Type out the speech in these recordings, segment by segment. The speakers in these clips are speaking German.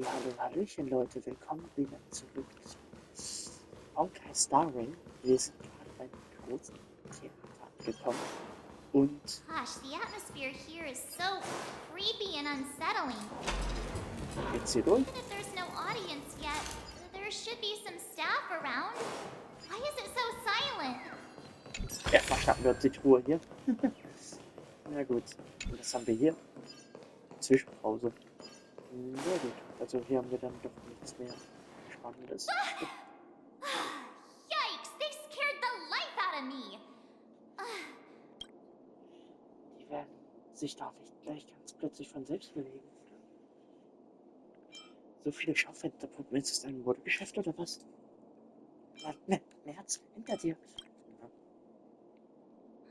Hallo, Hallöchen Leute, willkommen wieder zurück zu Honkai Starring. Wir sind gerade beim großen Theater angekommen und... Gosh, the atmosphere here is so creepy and unsettling. Geht's hier durch? Even if there's no audience yet, there should be some staff around. Why is it so silent? Erstmal schnappen wir uns die Truhe hier. Na gut, und was haben wir hier? Zwischenpause. Na gut, also hier haben wir dann doch nichts mehr Spannendes. Yikes, they scared the life out of me. Die werden sich da nicht gleich ganz plötzlich von selbst bewegen. So viele Schaufensterpuppen, ist es ein Modegeschäft oder was? März, hinter dir.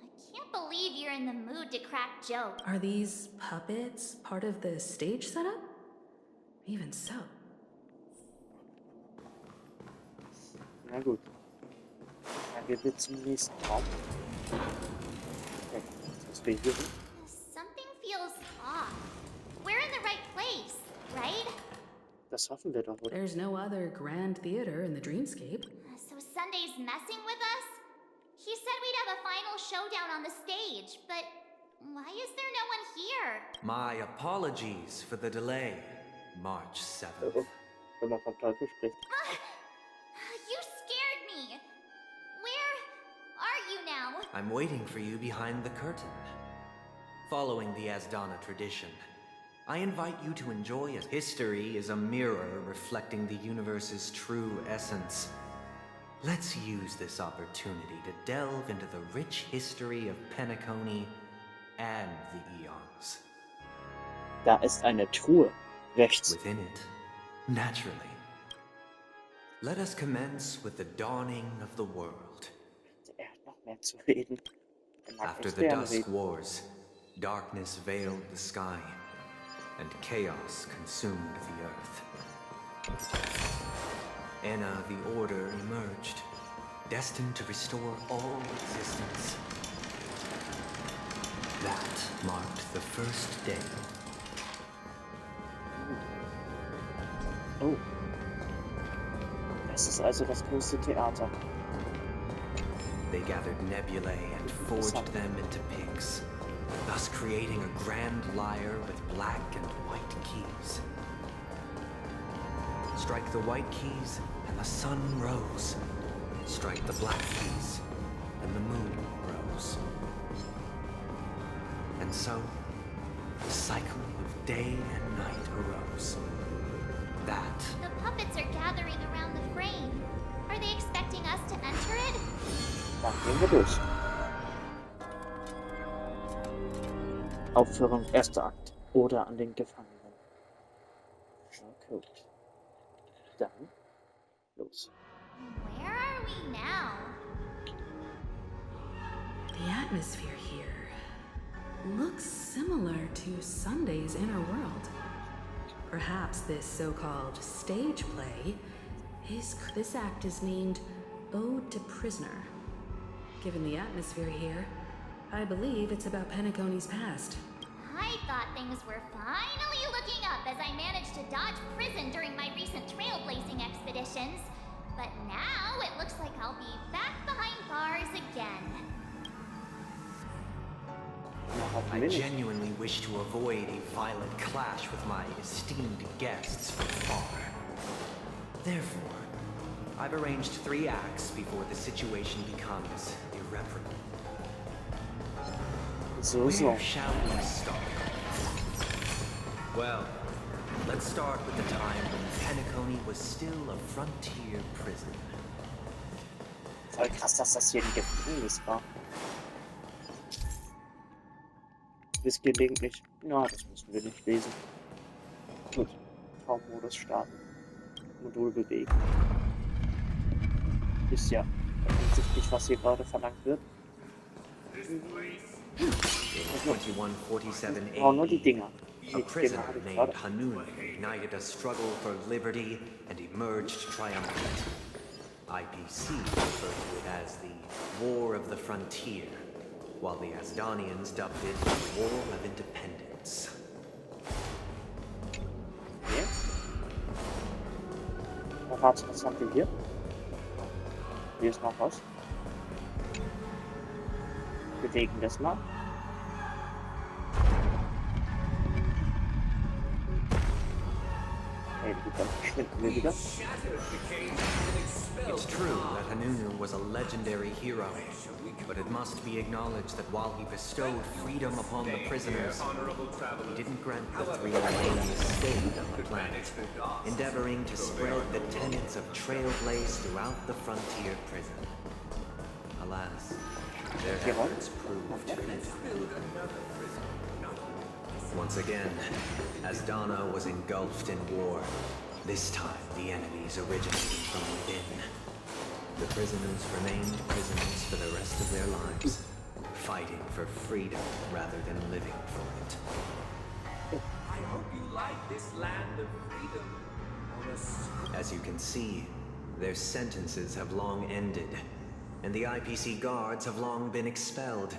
I can't believe you're in the mood to crack jokes. Are these puppets part of the stage setup? Even so. Na gut. Dann gehen wir zum nächsten Raum. Okay, was wir hier sind. Something feels off. We're in the right place, right? Das hoffen wir doch, oder? There's no other grand theater in the dreamscape. So Sunday's messing with us? He said we'd have a final showdown on the stage, but why is there no one here? My apologies for the delay. March 7th. Oh, wenn man vom Teufel spricht. You scared me. Where are you now? I'm waiting for you behind the curtain. Following the Asdana tradition, I invite you to enjoy it. History is a mirror reflecting the universe's true essence. Let's use this opportunity to delve into the rich history of Penacony and the eons. Da ist eine Truhe. Rechts. Within it, naturally. Let us commence with the dawning of the world. Er hat noch mehr zu reden. After the Dusk Wars, darkness veiled the sky, and chaos consumed the earth. Enna the Order emerged, destined to restore all existence. That marked the first day. Oh. Das ist also das größte Theater. They gathered nebulae and forged them into pigs, thus creating a grand lyre with black and white keys. Strike the white keys and the sun rose. Strike the black keys and the moon rose. And so, the cycle of day and night arose. That. The puppets are gathering around the frame. Are they expecting us to enter it? Dann gehen wir durch. Aufführung erster Akt. Oder an den Gefangenen. Okay. Dann los. Where are we now? The atmosphere here looks similar to Sunday's inner world. Perhaps this so-called stage play this act is named Ode to Prisoner. Given the atmosphere here, I believe it's about Penacony's past. I thought things were finally looking up as I managed to dodge prison during my recent trailblazing expeditions. But now it looks like I'll be back behind bars again. I genuinely wish to avoid a violent clash with my esteemed guests from afar. Therefore, I've arranged 3 acts before the situation becomes irreparable. Where shall we start? Well, let's start with the time when Penacony was still a frontier prison. Voll krass, dass das hier ein Gefängnis war. Bis gelegentlich. Na, das müssen wir nicht lesen. Gut. V-Modus starten. Modul bewegen. Ist ja offensichtlich, was hier gerade verlangt wird. Oh, nur die Dinger. A prisoner named Hanun ignited a struggle for liberty and emerged triumphant. IPC referred to it as the War of the Frontier, while the Asdanians dubbed it the War of Independence. Yeah. Part, was haben wir hier? Hier ist noch was. Bewegen das mal. Okay, dann verschwinden wir wieder. It's true that Hanunu was a legendary hero, but it must be acknowledged that while he bestowed freedom upon the prisoners, he didn't grant the three lanes stayed on the planet, endeavoring to spread the tenets of Trailblaze throughout the frontier prison. Alas, their efforts proved futile. Once again, as Donna was engulfed in war, this time the enemies originated from within. The prisoners remained prisoners for the rest of their lives, fighting for freedom rather than living for it. I hope you like this land of freedom. As you can see, their sentences have long ended, and the IPC guards have long been expelled.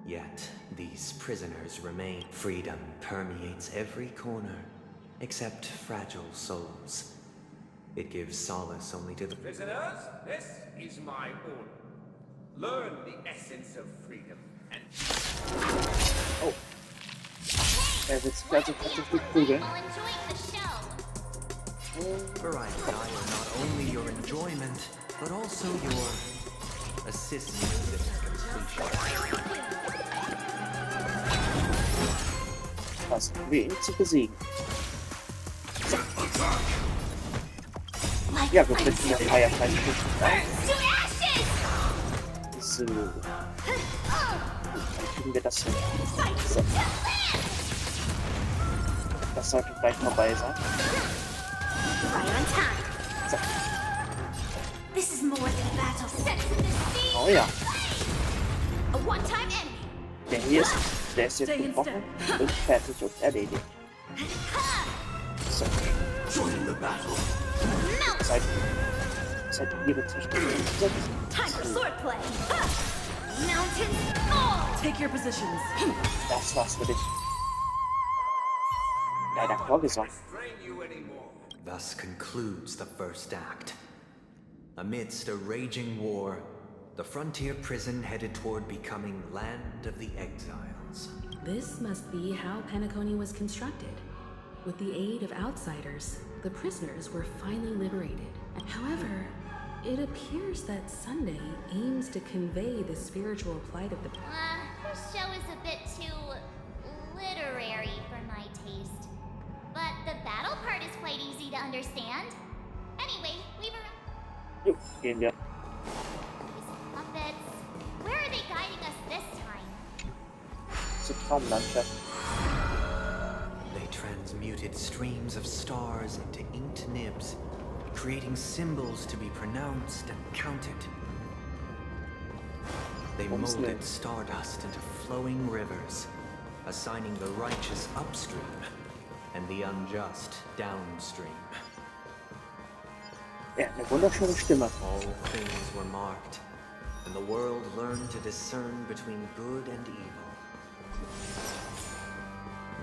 Yet, these prisoners remain. Freedom permeates every corner, except fragile souls. It gives solace only to the Prisoners, this is my order. Learn the essence of freedom and Oh. Er wird sich also tatsächlich prügeln. While enjoying the show. For I desire not only your enjoyment, but also your assistance in completion. Was wir ihn zu besiegen. Ja, wir finden der Firefly nicht To ashes! so. Dann kriegen wir das hin. So. Das sollte gleich vorbei sein. Right on time. So. This is more than a battle. Sense of the sea. Oh ja. A one-time enemy. Der hier ist, der ist jetzt gebrochen und fertig und erledigt. So. Seid ihre Technik einsetzen. Time for swordplay. Mountains fall. Take your positions. Das war's für dich. Leider vorgesagt. restrain you anymore. Thus concludes the first act. Amidst a raging war, the frontier prison headed toward becoming land of the exiles. This must be how Penacony was constructed. With the aid of outsiders, the prisoners were finally liberated. However, it appears that Sunday aims to convey the spiritual plight of the... This show is a bit too literary for my taste. But the battle part is quite easy to understand. Anyway, Weaver, Jo, gehen wir. these puppets, where are they guiding us this time? Zur Traumlandschaft. They transmuted streams of stars into inked nibs, creating symbols to be pronounced and counted. They molded stardust into flowing rivers, assigning the righteous upstream and the unjust downstream. Ja, eine wunderschöne Stimme. All things were marked, and the world learned to discern between good and evil.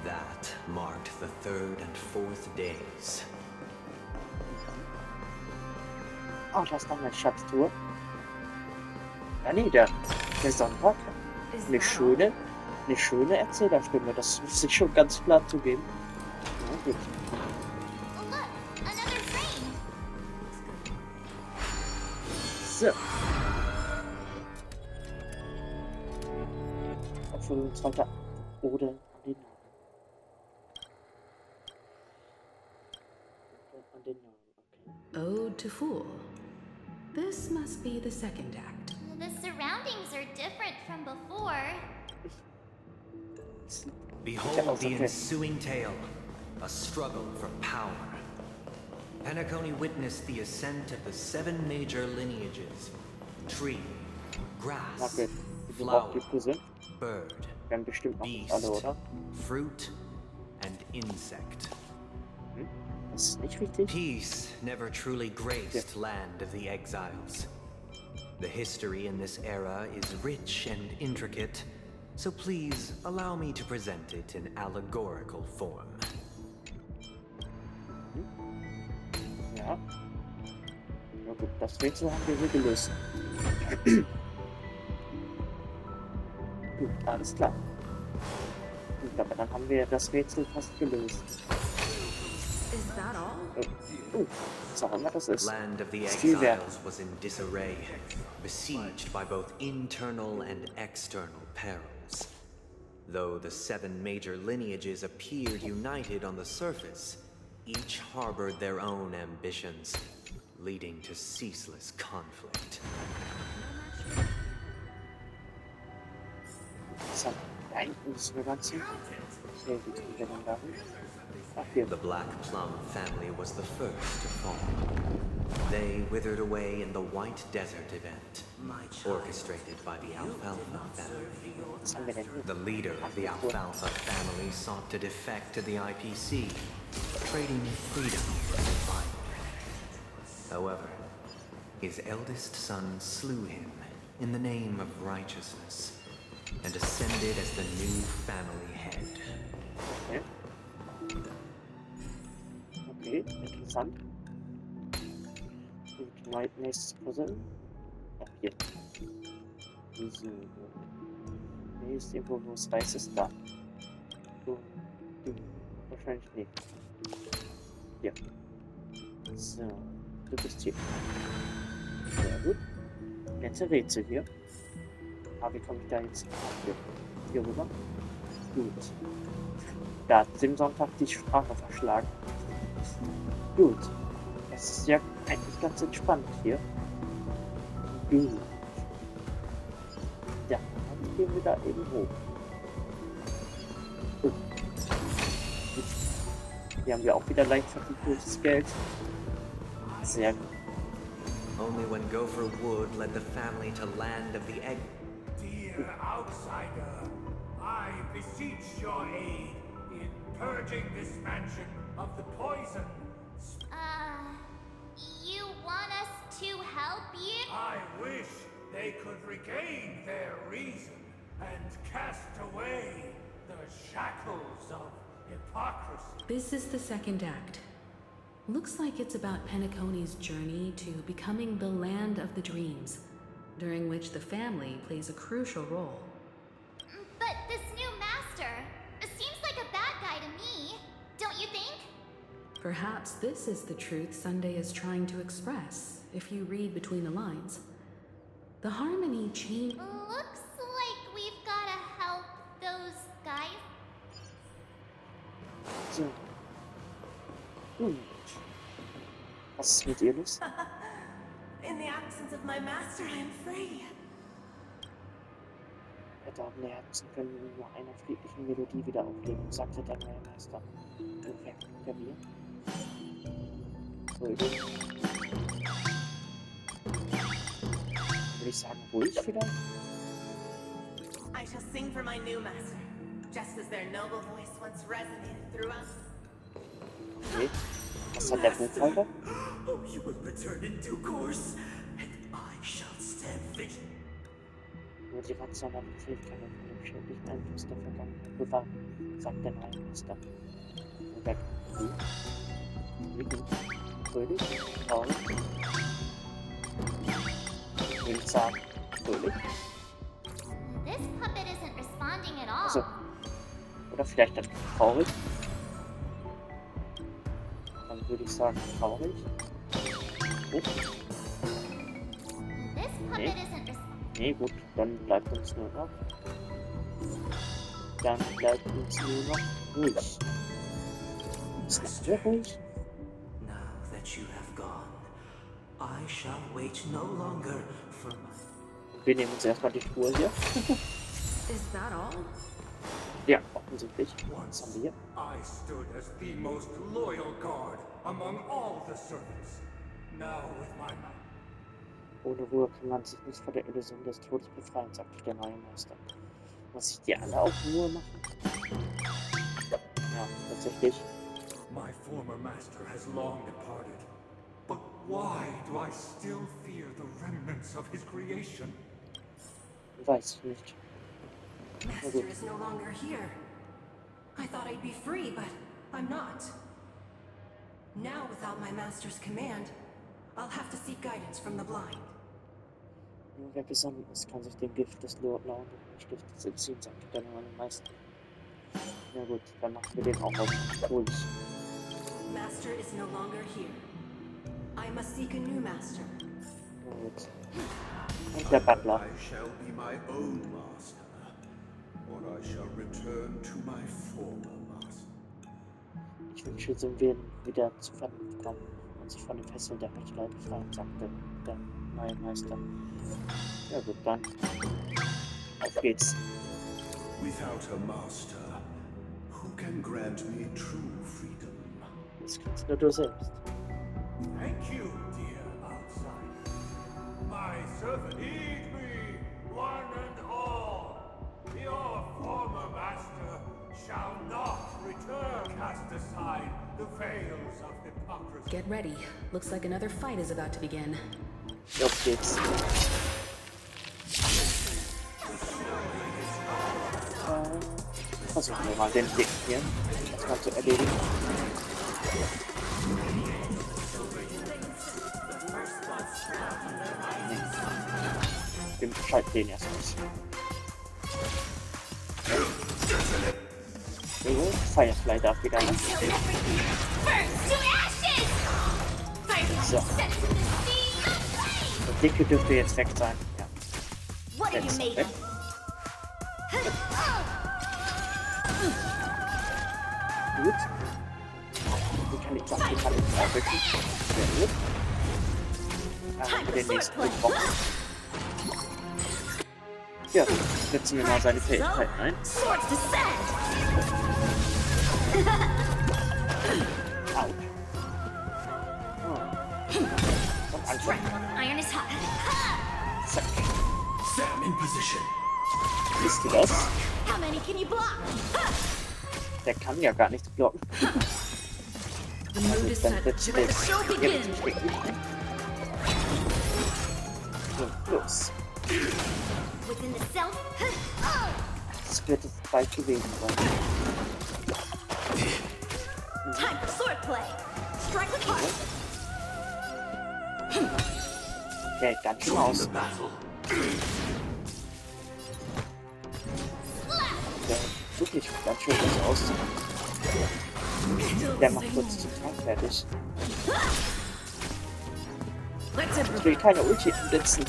That marked the third and fourth days. Oh, da ist noch eine Schatztruhe. Ja, nee, der Sonntag. Eine schöne Erzählerstimme. Das muss ich schon ganz klar zugeben. Ja, gut. Oh, look, another frame. So. Aufführungsfalter oder an den Namen. An den Namen, okay. Ode to Fool. This must be the second act. The surroundings are different from before. Behold the ensuing tale, a struggle for power. Penacony witnessed the ascent of the 7 major lineages: tree, grass, Okay, wir flower, brauchen die Prüse. bird, Wir haben bestimmt noch nicht beast, alle, oder? fruit, and insect. Das ist nicht richtig. Peace never truly graced land of the exiles. The history in this era is rich and intricate, so please allow me to present it in allegorical form. Ja. Na gut, das Rätsel haben wir hier gelöst. Gut, alles klar. Gut, aber dann haben wir das Rätsel fast gelöst. Is that all? Was auch immer das ist. Land of the Ist viel wert. Exiles was in disarray, besieged by both internal and external perils. Though the 7 major lineages appeared united on the surface, each harbored their own ambitions, leading to ceaseless conflict. So, da hinten müssen wir ganz hin. Okay, wie kommen wir denn da hin? Ach, hier. The Black Plum family was the first to fall. They withered away in the White Desert event, orchestrated by the Alfalfa family. Was haben wir denn hier? The leader of the Alfalfa family sought to defect to the IPC, trading freedom for violence. However, his eldest son slew him in the name of righteousness and ascended as the new family head. Okay. Okay, interessant. Gut, nächstes Puzzle. Ach, hier. So. Hier ist irgendwo, wo es weiß ist, da. So. Wahrscheinlich nicht. Hier. So. Du bist hier. Sehr gut. Nette Rätsel hier. Aber wie komme ich da jetzt hier rüber? Gut. Da hat Simsonntag die Sprache verschlagen. Gut. Es ist ja eigentlich ganz entspannt hier. Gut. Ja, dann gehen wir da eben hoch. Oh. Gut. Hier haben wir auch wieder leicht verdientes Geld. Sehr gut. Only when Gopher Wood led the family to land of the egg. Dear outsider, I beseech your aid in purging this mansion of the poison. You want us to help you? I wish they could regain their reason and cast away the shackles of hypocrisy. This is the second act. Looks like it's about Penacony's journey to becoming the land of the dreams, during which the family plays a crucial role. But this new master seems like a bad guy to me, don't you think? Perhaps this is the truth Sunday is trying to express, if you read between the lines. The harmony change. Looks like we've gotta help those guys. So. Gut. Was ist mit ihr los? In the absence of my master, I am free. Verdorbene Herzen können nur nach einer friedlichen Melodie wieder aufleben, sagte der neue Meister. Wer kommt der mir? Ruhig. Würde ich sagen, ruhig vielleicht? I shall sing for my new master, just as their noble voice once resonated through us. Okay. Was hat der Buchhalter? Oh, you will return in due course, and I shall stand vigilant. Nur die Rationalität kann uns von dem schädlichen Einfluss der Vergangenheit bewahren, sagt der neue Meister. Und weg. Fröhlich, traurig. Will ich sagen, fröhlich. This puppet isn't responding at all. Also, oder vielleicht dann traurig. Dann würde ich sagen, traurig. Oh. This puppet isn't responding. Nee, gut, dann bleibt uns nur noch. Dann bleibt uns nur noch ruhig. Ist das sehr ruhig? Now that you have gone, I shall wait no longer for my... Wir nehmen uns erstmal die Spur hier. Is that all? Ja, offensichtlich. Was haben wir hier? I stood as the most loyal guard among all the servants. Now with my man. Ohne Ruhe kann man sich nicht vor der Illusion des Todes befreien, sagte der neue Meister. Muss ich die alle auf Ruhe machen? Ja, tatsächlich. My former master has long departed. But why do I still fear the remnants of his creation? Weiß ich nicht. Master is no longer here. I thought I'd be free, but I'm not. Now, without my master's command, I'll have to seek guidance from the blind. Nur wer besonnen ist, kann sich dem Gift des lauten Stiftes entziehen, sagte der neue Meister. Na gut, dann machen wir den auch auf durch. Master is no longer here. I must seek a new master. Na gut. Und der Butler. I shall be my own master, or I shall return to my former master. Ich wünsche, sie werden wieder zu Vernunft kommen und sich von den Fesseln der Heuchelei befreien, sagte der neue Meister. Ja gut, dann auf geht's. Without a master, who can grant me true freedom? Das kannst nur du selbst. Thank you, dear outsider. My servant, heed me, one and all. Your former master shall not return. Cast aside the veils of hypocrisy. Get ready. Looks like another fight is about to begin. Auf geht's. Versuchen wir mal den Weg hier erstmal zu erledigen. Wir schalten den erst aus. Jo, Firefly darf wieder nach. So. Der Dicke dürfte jetzt weg sein. Ja. What are you Jetzt made weg. of? Gut. Die kann ich erwischen. Sehr gut. Für den nächsten Mittwoch. Ja, setzen wir mal seine Fähigkeiten ein. Swords descend! Autsch. Und anfangen. Iron is hot. Zack. Sam in position. Wisst ihr das? How many can you block? Der kann ja gar nichts blocken. The mood is Dann set. wird's Let the jetzt show begin. So, los. Within the self. Das wird jetzt bald gewesen sein. Time for swordplay. Strike with heart. Der hält ganz schön aus. battle. Der hält wirklich ganz schön was aus. Der macht kurz den Tag fertig. Ich will keine Ulti ansetzen.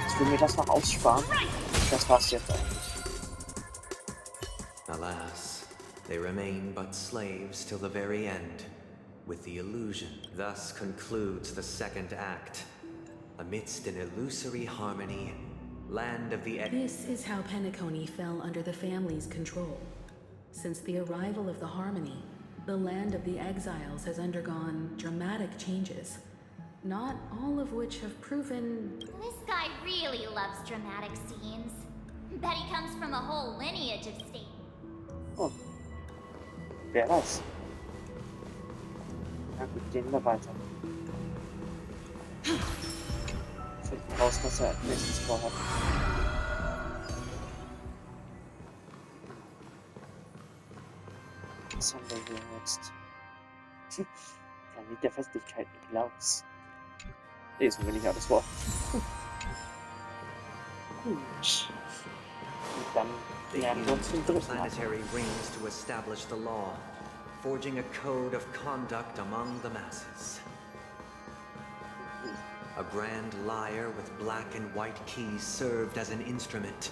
Ich will mir das noch aussparen. Das war's jetzt eigentlich. Alas, they remain but slaves till the very end, with the illusion. Thus concludes the second act. Amidst an illusory harmony, land of the This is how Penacony fell under the family's control. Since the arrival of the Harmony, the land of the exiles has undergone dramatic changes, not all of which have proven... This guy really loves dramatic scenes. Bet he comes from a whole lineage of state. Oh. Wer weiß. Na gut, gehen wir weiter. Finden raus, was er als nächstes vorhat. Was haben wir hier jetzt? Planet der Festlichkeit mit Laus. Lesen wir nicht alles vor. Gut. Und dann They lernen wir uns den used the dritten ab. planetary rings to establish the law, forging a code of conduct among the masses. A grand lyre with black and white keys served as an instrument,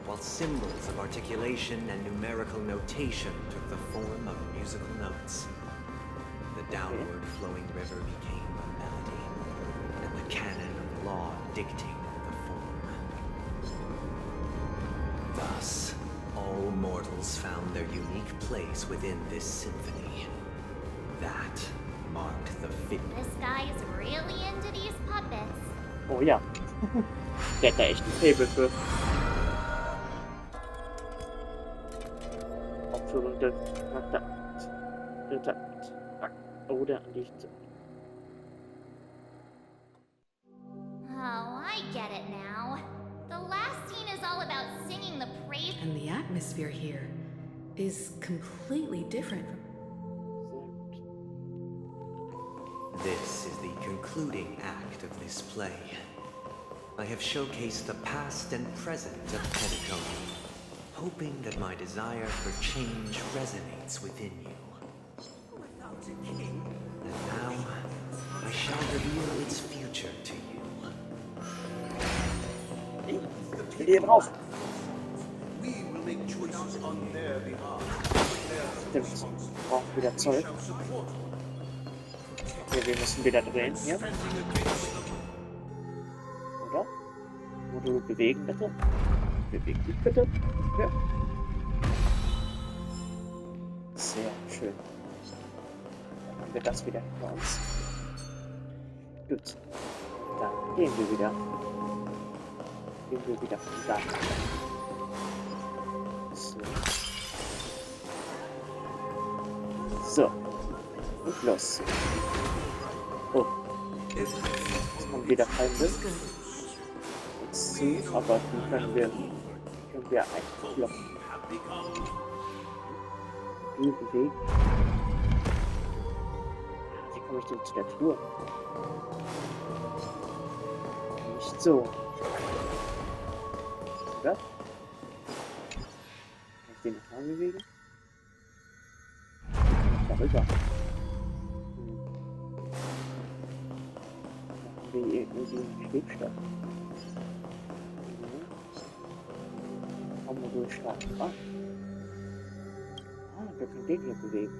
while symbols of articulation and numerical notation took the form of musical notes. The downward flowing river became a melody, and the canon of law dictated the form. Thus, all mortals found their unique place within this symphony. That marked the This guy is really into these puppets. Oh ja. Der hat da echt ein Faible für. Aufführung der dritte Akt. Oder nicht. Oh, I get it now. The last scene is all about singing the praise. And the atmosphere here is completely different from... This is the concluding act of this play. I have showcased the past and present of Penacony, hoping that my desire for change resonates within you. Without a king, And now, I shall reveal its future to you. Ich bin hier drauf. We will make choices on their behalf. Stimmt. Brauchen wieder Zeug. Okay, wir müssen wieder drehen hier. Oder? Modul bewegen bitte. Beweg dich bitte. Ja. Sehr schön. Dann haben wir das wieder hinter uns. Gut. Dann gehen wir wieder. Gehen wir wieder von da. So. So. Und los. Oh. Jetzt haben wir wieder Feinde. Jetzt zu, aber die können wir einkloppen. Wie bewegen. Wie komme ich denn zu der Tour? Nicht so. Oder? Kann ich den nochmal bewegen? Darüber. Machen wir irgendwie einen Schwebstoff. Modul starten. Ah, wir können den hier bewegen.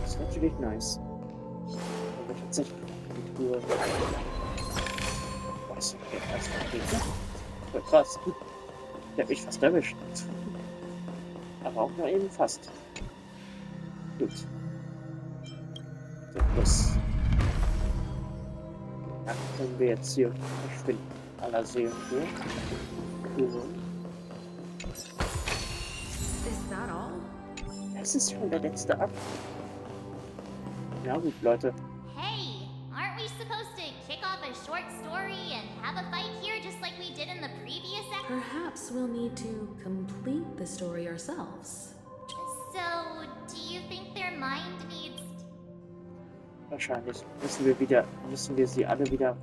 Das ist natürlich nice. Wenn wir tatsächlich die Tour. Was? Das ist voll krass. Der hat mich fast erwischt. Aber auch nur eben fast. Gut. So, plus. Dann können wir jetzt hier verschwinden. Aller Seelen hier. Cool. Is that all? Das ist schon der letzte Akt. Ja gut, Leute. Hey, aren't we supposed to kick off a short story and have a fight here just like we did in the previous act? Perhaps we'll need to complete the story ourselves. So, do you think their mind needs... Wahrscheinlich müssen wir sie alle wieder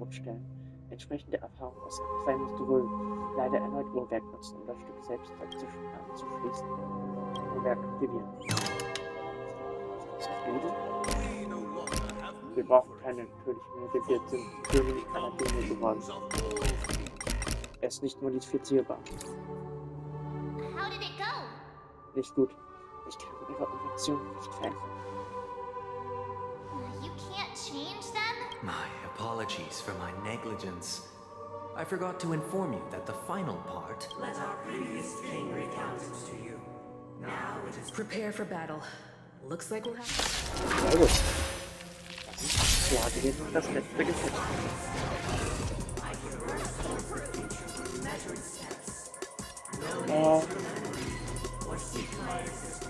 aufstellen. Entsprechende Erfahrung aus Akte musst du wohl leider erneut Uhrwerk nutzen, um das Stück selbst anzuschließen. Uhrwerk aktivieren. Wir brauchen keine natürlichen Mittel, wir sind König aller Dinge geworden. Er ist nicht modifizierbar. How did it go? Nicht gut. Ich kann ihre Infektion nicht verändern. You can't change them? My apologies for my negligence. I forgot to inform you that the final part... let our previous king recount it to you. Now it is Prepare for battle. Looks like we'll have. Sehr gut. Ja, die geht noch das letzte Gefecht.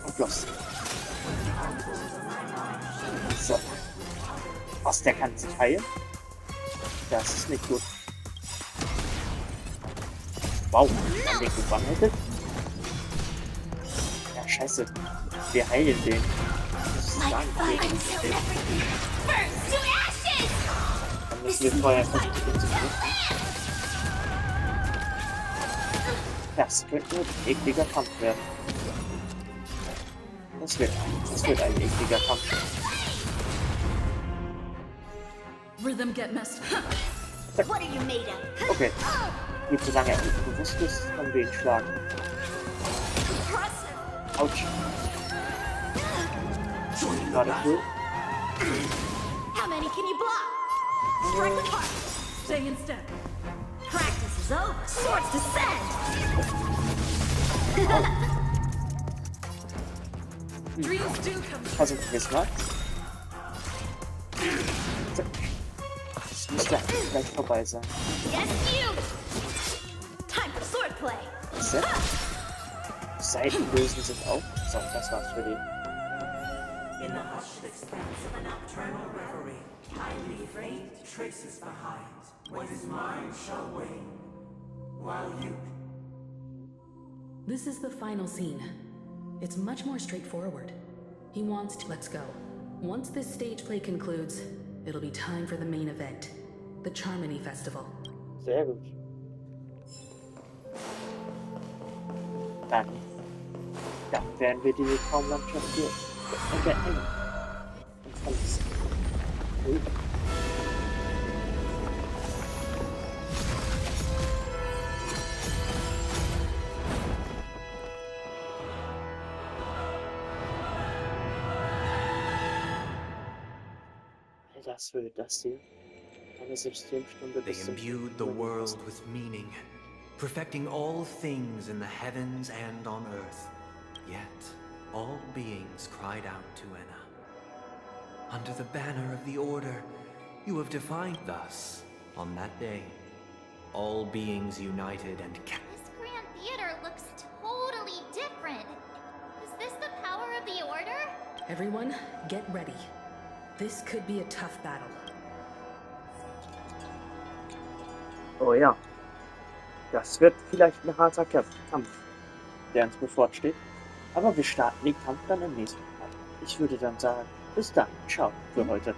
Und los. So. Was, der kann sich heilen? Das ist nicht gut. Wow, haben den gewandelt? Ja, scheiße. Wir heilen den. Das ist gar nicht gegen den. Burns to ashes! Dann müssen wir vorher versuchen, ihn zu töten. Das könnte ein ekliger Kampf werden. Das wird ein ekliger Kampf. Rhythm get messed. What are you made of? Okay. Nicht solange er nicht bewusst ist, können wir ihn schlagen. Autsch. Gerade cool. How many can you block? Strike with heart. Stay in step. Practice is over. Swords descend. Dreams do come true. Versuchen wir es mal. So. Das müsste gleich vorbei sein. Yes, you! Time for swordplay. So. Seiten lösen sich auf. So, das war's für die. in the hushed expanse of a nocturnal reverie. I leave faint traces behind. What is mine shall wane, while you... This is the final scene. It's much more straightforward. He wants to. Let's go. Once this stage play concludes, it'll be time for the main event, the Charmony Festival. Sehr gut. Dann werden wir die Traumlandschaft hier beenden. Und verlassen. Ui. Was wird das hier? Eine Systemstunde They bis zum imbued the world with meaning, perfecting all things in the heavens and on earth. Yet, all beings cried out to Enna. Under the banner of the Order, you have defined thus, on that day, all beings united and This Grand Theater looks totally different. Is this the power of the Order? Everyone, get ready. This could be a tough battle. Oh ja. Das wird vielleicht ein harter Kampf, der uns bevorsteht. Aber wir starten den Kampf dann im nächsten Mal. Ich würde dann sagen, bis dann. Ciao für heute.